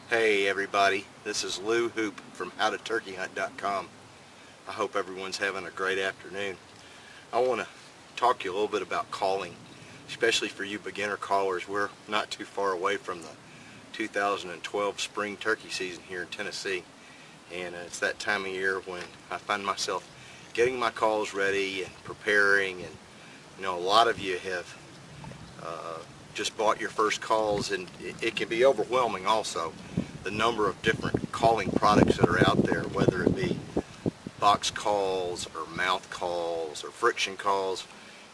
Hey everybody, this is Lou Hoop from howtoturkeyhunt.com. I hope everyone's having a great afternoon. I want to talk to you a little bit about calling, especially for you beginner callers. We're not too far away from the 2012 spring turkey season here in Tennessee, and it's that time of year when I find myself getting my calls ready and preparing, and a lot of you have just bought your first calls, and it can be overwhelming also, the number of different calling products that are out there, whether it be box calls or mouth calls or friction calls.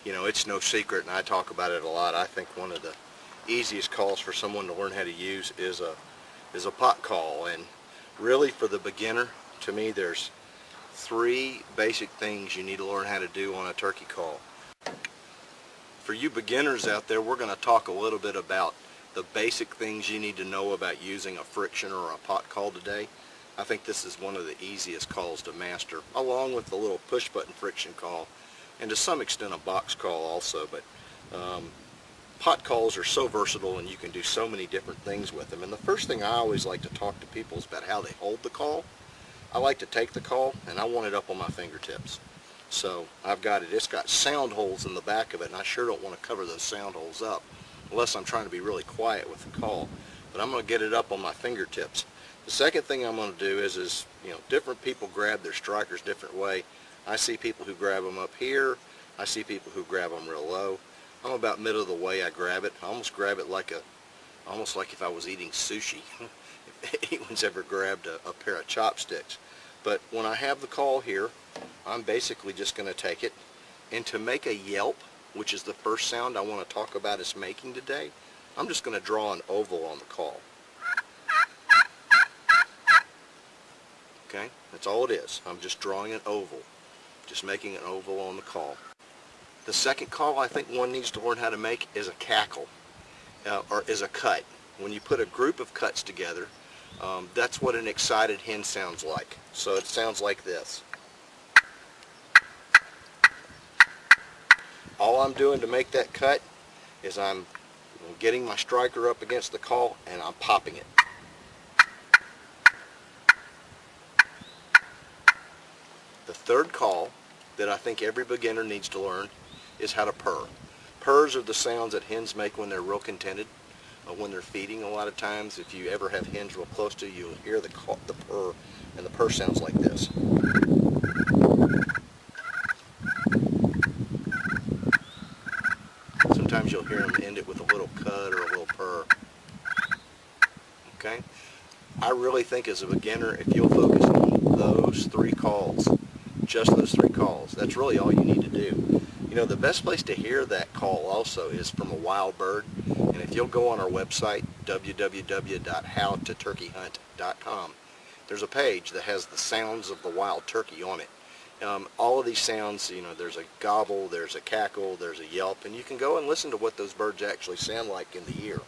It's no secret, and I talk about it a lot. I think one of the easiest calls for someone to learn how to use is a pot call. And really, for the beginner, to me, there's three basic things you need to learn how to do on a turkey call. For you beginners out there, we're going to talk a little bit about the basic things you need to know about using a friction or a pot call today. I think this is one of the easiest calls to master, along with the little push button friction call, and to some extent a box call also. But pot calls are so versatile, and you can do so many different things with them. And the first thing I always like to talk to people is about how they hold the call. I like to take the call and I want it up on my fingertips. So I've got it, it's got sound holes in the back of it, and I sure don't want to cover those sound holes up unless I'm trying to be really quiet with the call. But I'm going to get it up on my fingertips. The second thing I'm going to do is different people grab their strikers different way. I see people who grab them up here. I see people who grab them real low. I'm about middle of the way I grab it. I almost grab it almost like if I was eating sushi. If anyone's ever grabbed a pair of chopsticks. But when I have the call here, I'm basically just going to take it, and to make a yelp, which is the first sound I want to talk about us making today, I'm just going to draw an oval on the call. Okay, that's all it is. I'm just drawing an oval, just making an oval on the call. The second call I think one needs to learn how to make is a cackle, or is a cut. When you put a group of cuts together, that's what an excited hen sounds like. So it sounds like this. All I'm doing to make that cut is I'm getting my striker up against the call and I'm popping it. The third call that I think every beginner needs to learn is how to purr. Purrs are the sounds that hens make when they're real contented. When they're feeding, a lot of times, if you ever have hens real close to you, you'll hear the purr, and the purr sounds like this. Sometimes you'll hear them end it with a little cut or a little purr. Okay? I really think as a beginner, if you'll focus on those three calls, just those three calls, that's really all you need to do. The best place to hear that call also is from a wild bird. And if you'll go on our website, www.howtoturkeyhunt.com, there's a page that has the sounds of the wild turkey on it. All of these sounds, there's a gobble, there's a cackle, there's a yelp, and you can go and listen to what those birds actually sound like in the ear.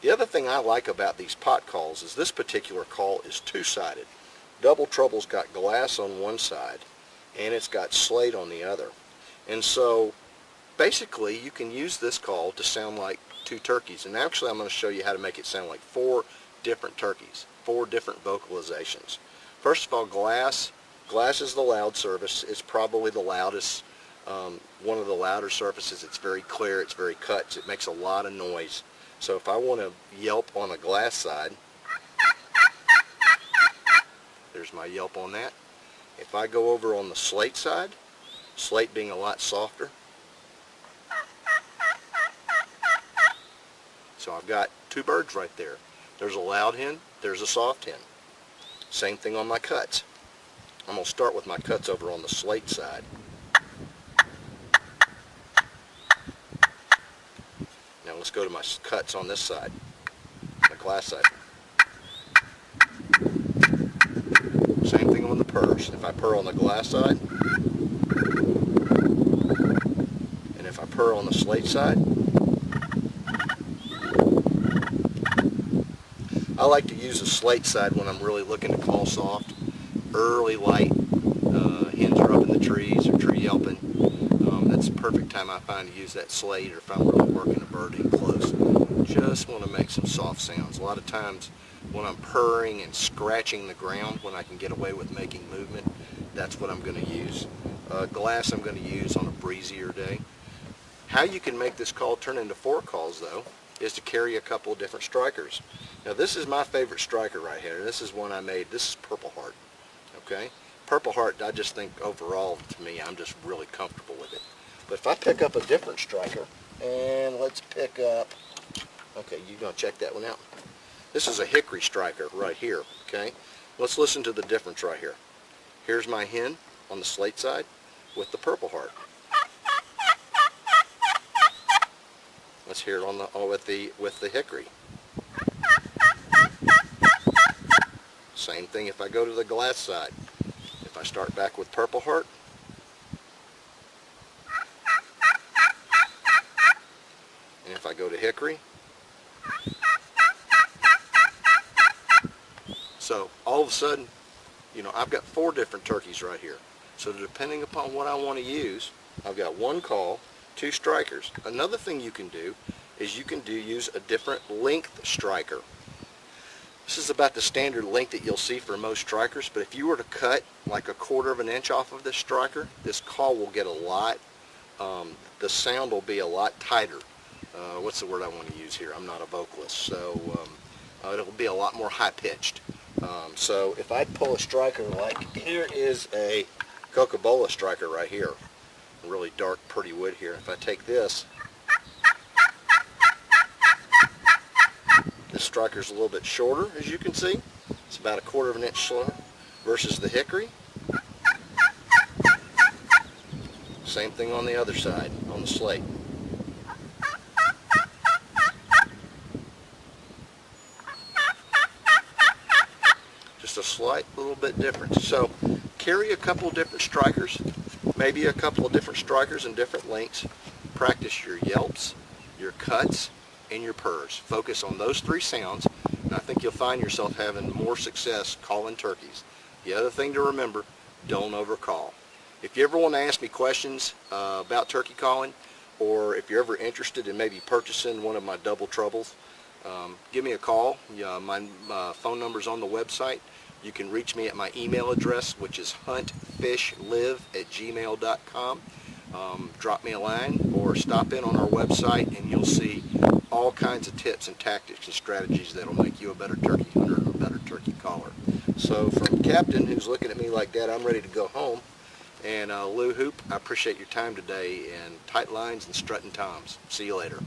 The other thing I like about these pot calls is this particular call is two-sided. Double Trouble's got glass on one side, and it's got slate on the other. And so basically you can use this call to sound like two turkeys. And actually I'm going to show you how to make it sound like four different turkeys, four different vocalizations. First of all, glass. Glass is the loud surface. It's probably the loudest, one of the louder surfaces. It's very clear, it's very cut, it makes a lot of noise. So if I want to yelp on a glass side, there's my yelp on that. If I go over on the slate side, slate being a lot softer, so I've got two birds right there. There's a loud hen, there's a soft hen. Same thing on my cuts. I'm going to start with my cuts over on the slate side. Now let's go to my cuts on this side, the glass side. Same thing on the purrs. If I purr on the glass side, and if I purr on the slate side, I like to use the slate side when I'm really looking to call soft. Early light, hens are up in the trees or tree yelping. That's the perfect time I find to use that slate, or if I'm really working a bird in close. Just want to make some soft sounds. A lot of times when I'm purring and scratching the ground, when I can get away with making movement, that's what I'm going to use. Glass I'm going to use on a breezier day. How you can make this call turn into 4 calls, though, is to carry a couple of different strikers. Now, this is my favorite striker right here. This is one I made. This is Purple Heart. Okay? Purple Heart, I just think overall, to me, I'm just really comfortable with it. But if I pick up a different striker, and let's pick up, okay, you're going to check that one out. This is a hickory striker right here, okay? Let's listen to the difference right here. Here's my hen on the slate side with the Purple Heart. Let's hear it on the with the hickory. Same thing if I go to the glass side. If I start back with Purple Heart, and if I go to hickory, so all of a sudden, you know, I've got 4 different turkeys right here. So depending upon what I want to use, I've got 1 call, 2 strikers. Another thing you can do is you can use a different length striker. This is about the standard length that you'll see for most strikers, but if you were to cut like a 1/4 of an inch off of this striker, this call will get a lot, the sound will be a lot tighter. What's the word I want to use here? I'm not a vocalist, so it'll be a lot more high-pitched. So if I pull a striker, like here is a Coca-Cola striker right here, really dark, pretty wood here. If I take this striker's a little bit shorter, as you can see. It's about a 1/4 of an inch slower versus the hickory. Same thing on the other side, on the slate. Just a slight little bit different. So carry a couple of different strikers, maybe a couple of different strikers in different lengths. Practice your yelps, your cuts, and your purrs. Focus on those 3 sounds, and I think you'll find yourself having more success calling turkeys. The other thing to remember, don't overcall. If you ever want to ask me questions about turkey calling, or if you're ever interested in maybe purchasing one of my double troubles, give me a call. My phone number's on the website. You can reach me at my email address, which is huntfishlive@gmail.com. Drop me a line or stop in on our website, and you'll see all kinds of tips and tactics and strategies that'll make you a better turkey hunter and a better turkey caller. So from Captain, who's looking at me like that, I'm ready to go home. And Lou Hoop, I appreciate your time today, and tight lines and strutting toms. See you later.